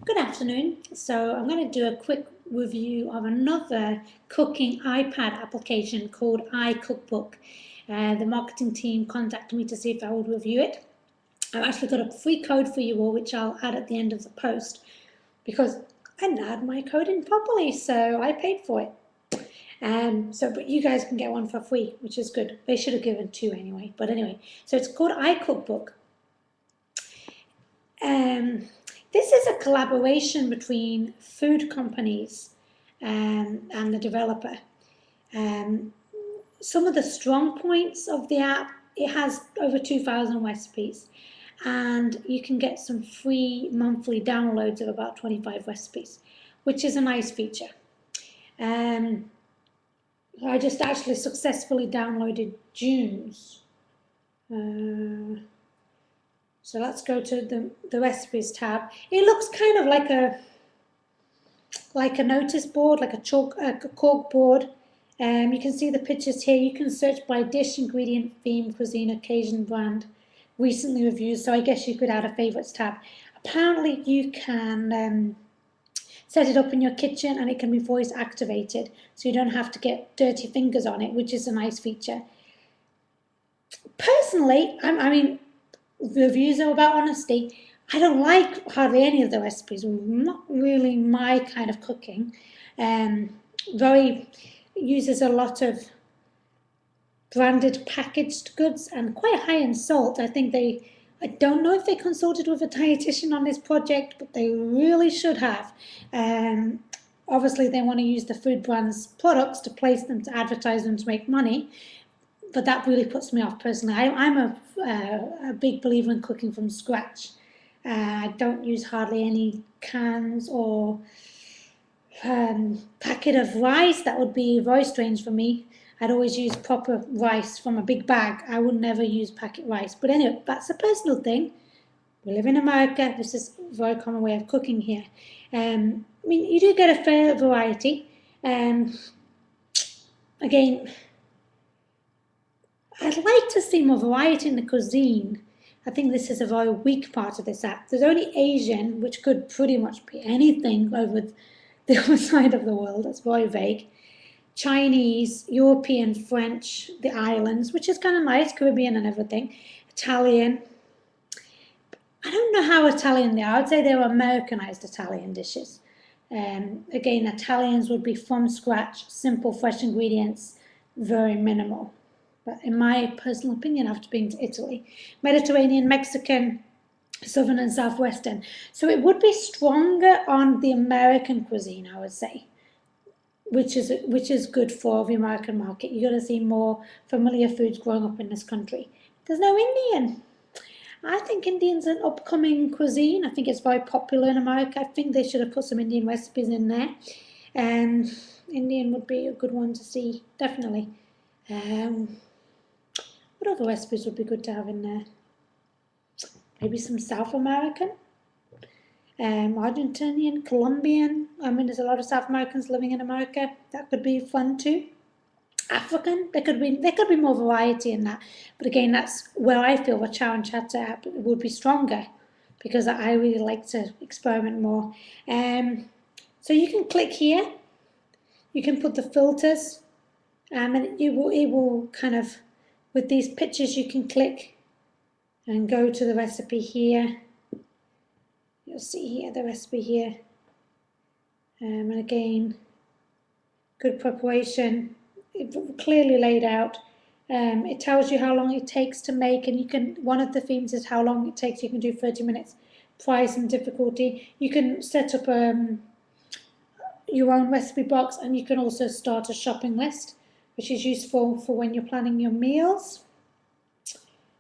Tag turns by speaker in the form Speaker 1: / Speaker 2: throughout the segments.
Speaker 1: Good afternoon. So I'm going to do a quick review of another cooking iPad application called iCookbook. The marketing team contacted me to see if I would review it. I've actually got a free code for you all, which I'll add at the end of the post because I didn't add my code in properly, so I paid for it. But you guys can get one for free, which is good. They should have given two anyway. But anyway, so it's called iCookbook. This is a collaboration between food companies and the developer. Some of the strong points of the app, it has over 2,000 recipes, and you can get some free monthly downloads of about 25 recipes, which is a nice feature. I just actually successfully downloaded June's. So let's go to the recipes tab. It looks kind of like a notice board, like a cork board. You can see the pictures here. You can search by dish, ingredient, theme, cuisine, occasion, brand, recently reviewed. So I guess you could add a favorites tab. Apparently you can set it up in your kitchen and it can be voice activated. So you don't have to get dirty fingers on it, which is a nice feature. Personally, I mean, reviews are about honesty. I don't like hardly any of the recipes. Not really my kind of cooking. Uses a lot of branded packaged goods and quite high in salt. I don't know if they consulted with a dietitian on this project, but they really should have. Obviously, they want to use the food brand's products to place them, to advertise them, to make money. But that really puts me off personally. I'm a big believer in cooking from scratch. I don't use hardly any cans or packet of rice. That would be very strange for me. I'd always use proper rice from a big bag. I would never use packet rice. But anyway, that's a personal thing. We live in America. This is a very common way of cooking here. I mean, you do get a fair variety. Again, I'd like to see more variety in the cuisine. I think this is a very weak part of this app. There's only Asian, which could pretty much be anything over the other side of the world. That's very vague. Chinese, European, French, the islands, which is kind of nice, Caribbean and everything. Italian. I don't know how Italian they are. I'd say they're Americanized Italian dishes. Again, Italians would be from scratch, simple, fresh ingredients, very minimal. But in my personal opinion, after being to Italy, Mediterranean, Mexican, Southern and Southwestern. So it would be stronger on the American cuisine, I would say, which is good for the American market. You're going to see more familiar foods growing up in this country. There's no Indian. I think Indian's an upcoming cuisine. I think it's very popular in America. I think they should have put some Indian recipes in there. Indian would be a good one to see, definitely. What other recipes would be good to have in there? Maybe some South American, Argentinian, Colombian. I mean, there's a lot of South Americans living in America. That could be fun too. African, there could be more variety in that. But again, that's where I feel the Chow and Chatter app would be stronger because I really like to experiment more. So you can click here. You can put the filters, and it will kind of, with these pictures, you can click and go to the recipe here. You'll see here the recipe here. And again, good preparation. It's clearly laid out. It tells you how long it takes to make, and one of the themes is how long it takes. You can do 30 minutes, price and difficulty. You can set up your own recipe box, and you can also start a shopping list, which is useful for when you're planning your meals.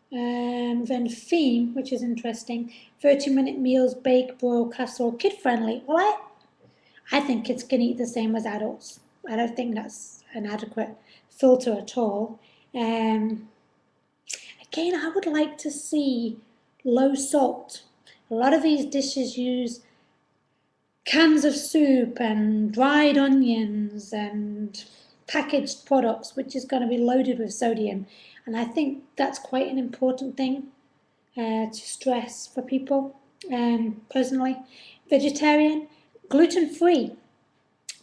Speaker 1: Then theme, which is interesting, 30-minute meals, bake, broil, casserole, kid-friendly. Well, I think kids can eat the same as adults. I don't think that's an adequate filter at all. Again, I would like to see low salt. A lot of these dishes use cans of soup and dried onions and packaged products, which is going to be loaded with sodium. And I think that's quite an important thing to stress for people. Personally, vegetarian, gluten-free.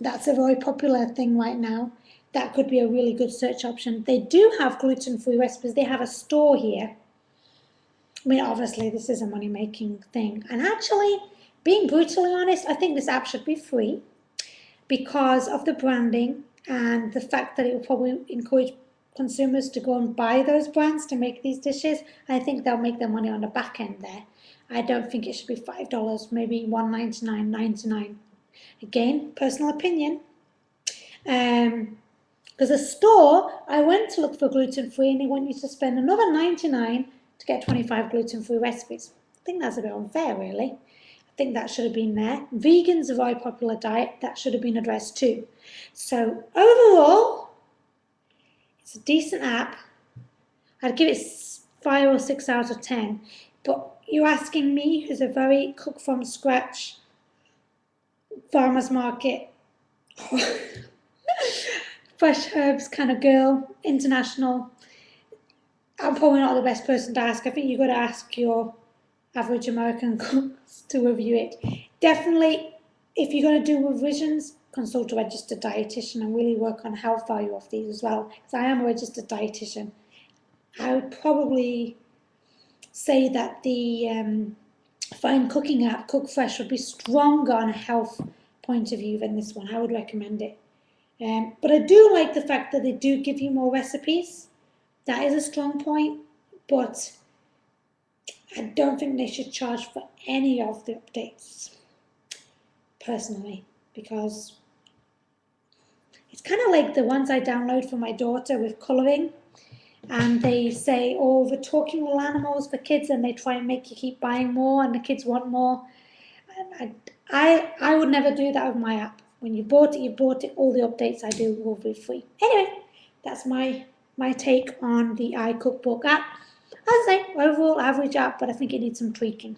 Speaker 1: That's a very popular thing right now. That could be a really good search option. They do have gluten-free recipes. They have a store here. I mean, obviously, this is a money-making thing. And actually, being brutally honest, I think this app should be free because of the branding and the fact that it will probably encourage consumers to go and buy those brands to make these dishes. I think they'll make their money on the back end there. I don't think it should be $5, maybe $1.99, $1.99. Again, personal opinion. Because a store, I went to look for gluten-free and they want you to spend another $99 to get 25 gluten-free recipes. I think that's a bit unfair, really. I think that should have been there. Vegan's a very popular diet. That should have been addressed too. So overall, it's a decent app. I'd give it 5 or 6 out of 10. But you're asking me, who's a very cook from scratch farmer's market, fresh herbs kind of girl, international, I'm probably not the best person to ask. I think you've got to ask your average American cooks to review it. Definitely, if you're going to do revisions, consult a registered dietitian and really work on health value of these as well. Because I am a registered dietitian. I would probably say that the fine cooking app, Cook Fresh, would be stronger on a health point of view than this one. I would recommend it. But I do like the fact that they do give you more recipes. That is a strong point, but I don't think they should charge for any of the updates, personally, because it's kind of like the ones I download for my daughter with colouring, and they say, oh, we're talking with animals for kids, and they try and make you keep buying more, and the kids want more. And I would never do that with my app. When you bought it, you bought it. All the updates I do will be free. Anyway, that's my take on the iCookbook app. As I say, overall average app, but I think it needs some tweaking.